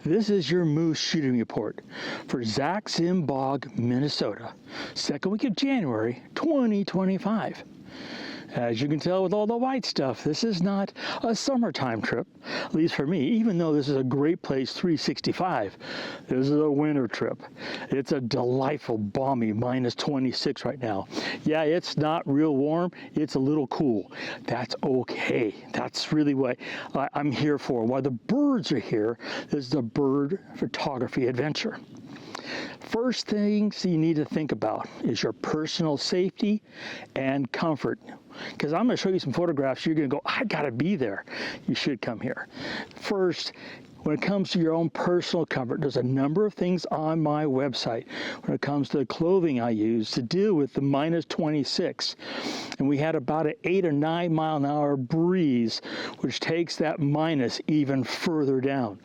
This is your moose shooting report for Sax-Zim Bog, Minnesota, second week of January 2025. As you can tell with all the white stuff, this is not a summertime trip, at least for me, even though this is a great place 365. This is a winter trip. It's a delightful, balmy -26 right now. Yeah, it's not real warm, it's a little cool. That's okay. That's really what I'm here for. Why the birds are here is the bird photography adventure. First things you need to think about is your personal safety and comfort. Because I'm going to show you some photographs, you're going to go, I got to be there. You should come here. First, when it comes to your own personal comfort, there's a number of things on my website when it comes to the clothing I use to deal with the -26. And we had about an 8 or 9 mile an hour breeze, which takes that minus even further down.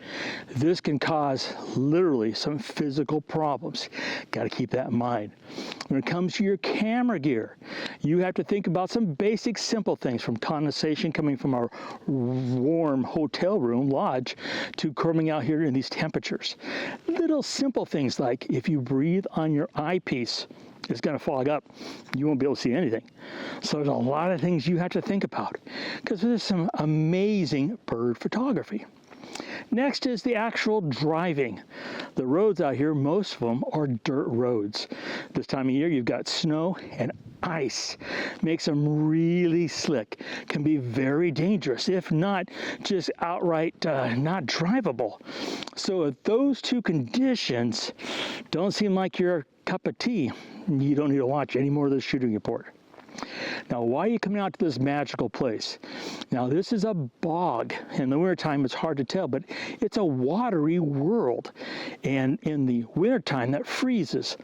This can cause literally some physical problems. Got to keep that in mind. When it comes to your camera gear, you have to think about some basic simple things, from condensation coming from our warm hotel room lodge to coming out here in these temperatures. Little simple things like if you breathe on your eyepiece, it's going to fog up. You won't be able to see anything. So there's a lot of things you have to think about because there's some amazing bird photography. Next is the actual driving. The roads out here, most of them are dirt roads. This time of year, you've got snow and ice. Makes them really slick. Can be very dangerous, if not just outright not drivable. So if those two conditions don't seem like your cup of tea, you don't need to watch any more of this shooting report. Now, why are you coming out to this magical place? Now, this is a bog. In the wintertime, it's hard to tell, but it's a watery world. And in the wintertime, that freezes.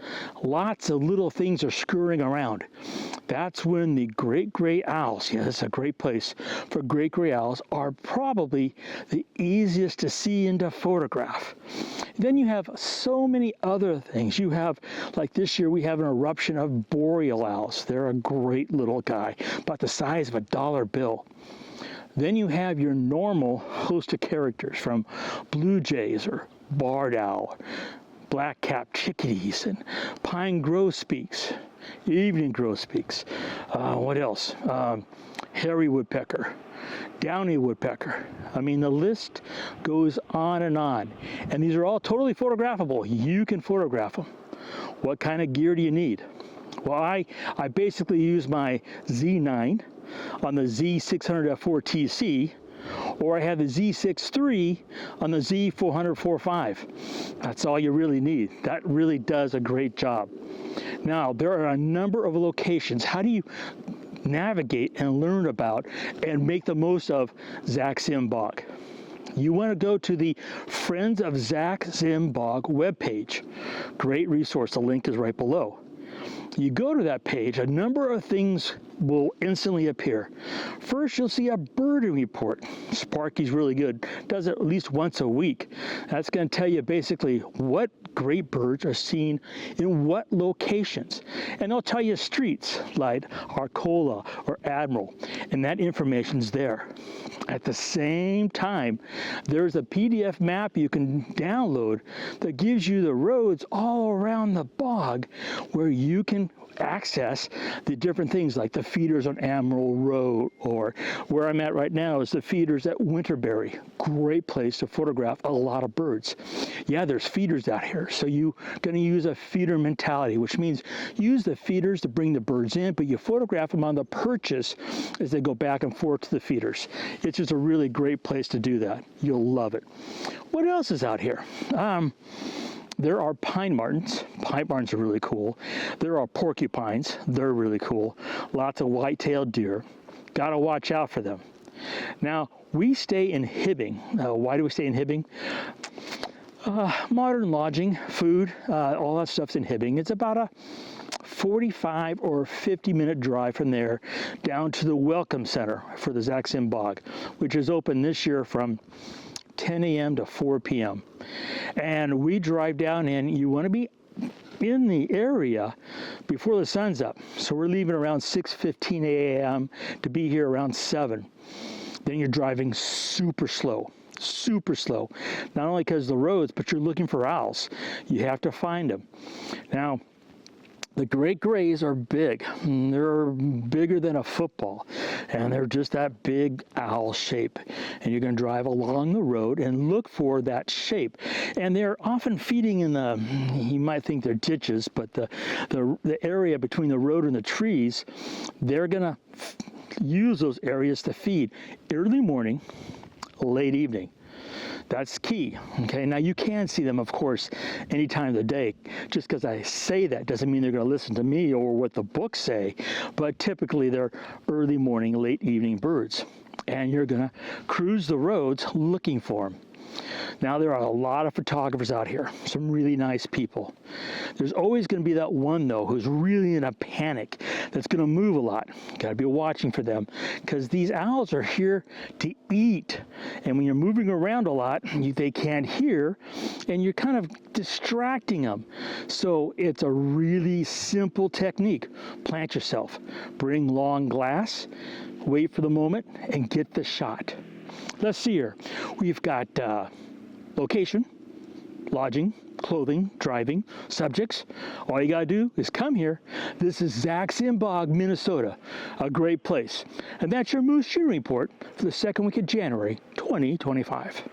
Lots of little things are scurrying around. That's when the great gray owls, yeah, this is a great place for great gray owls, are probably the easiest to see and to photograph. Then you have so many other things. You have, like this year, we have an eruption of boreal owls. They're a great little guy, about the size of a dollar bill. Then you have your normal host of characters, from blue jays or barred owl, black-capped chickadees, and pine grosbeaks, evening grosbeaks. What else? Hairy woodpecker, downy woodpecker. I mean, the list goes on. And these are all totally photographable. You can photograph them. What kind of gear do you need? Well, I basically use my Z9 on the Z600F4TC, or I have the Z6 III on the Z400-45. That's all you really need. That really does a great job. Now, there are a number of locations. How do you navigate and learn about and make the most of Sax-Zim Bog? You want to go to the Friends of Sax-Zim Bog webpage. Great resource. The link is right below. You go to that page, a number of things will instantly appear. First, you'll see a birding report. Sparky's really good, does it at least once a week. That's going to tell you basically what great birds are seen in what locations. And they'll tell you streets like Arcola or Admiral, and that information's there. At the same time, there's a PDF map you can download that gives you the roads all around the bog where you can access the different things like the feeders on Admiral Road, or where I'm at right now is the feeders at Winterberry. Great place to photograph a lot of birds. Yeah, there's feeders out here, so you're going to use a feeder mentality, which means use the feeders to bring the birds in, but you photograph them on the perches as they go back and forth to the feeders. It's just a really great place to do that. You'll love it. What else is out here? There are pine martens. Pine martens are really cool. There are porcupines. They're really cool. Lots of white-tailed deer. Got to watch out for them. Now, we stay in Hibbing. Why do we stay in Hibbing? Modern lodging, food, all that stuff's in Hibbing. It's about a 45 or 50-minute drive from there down to the Welcome Center for the Sax-Zim Bog, which is open this year from 10 a.m. to 4 p.m. And we drive down in, you want to be in the area before the sun's up. So we're leaving around 6:15 a.m. to be here around 7. Then you're driving super slow. super slow. Not only because of the roads, but you're looking for owls. You have to find them. Now, the great grays are big. They're bigger than a football, and they're just that big owl shape. And you're going to drive along the road and look for that shape. And they're often feeding in the, you might think they're ditches, but the area between the road and the trees, they're going to use those areas to feed early morning, late evening. That's key. Okay, now you can see them, of course, any time of the day. Just because I say that doesn't mean they're going to listen to me or what the books say, but typically they're early morning, late evening birds. And you're going to cruise the roads looking for them. Now, there are a lot of photographers out here, some really nice people. There's always going to be that one, though, who's really in a panic, that's going to move a lot. Got to be watching for them, because these owls are here to eat. And when you're moving around a lot, they can't hear, and you're kind of distracting them. So it's a really simple technique. Plant yourself, bring long glass, wait for the moment, and get the shot. Let's see here. We've got location, lodging, clothing, driving, subjects. All you got to do is come here. This is Sax-Zim Bog, Minnesota, a great place. And that's your moose shooting report for the second week of January 2025.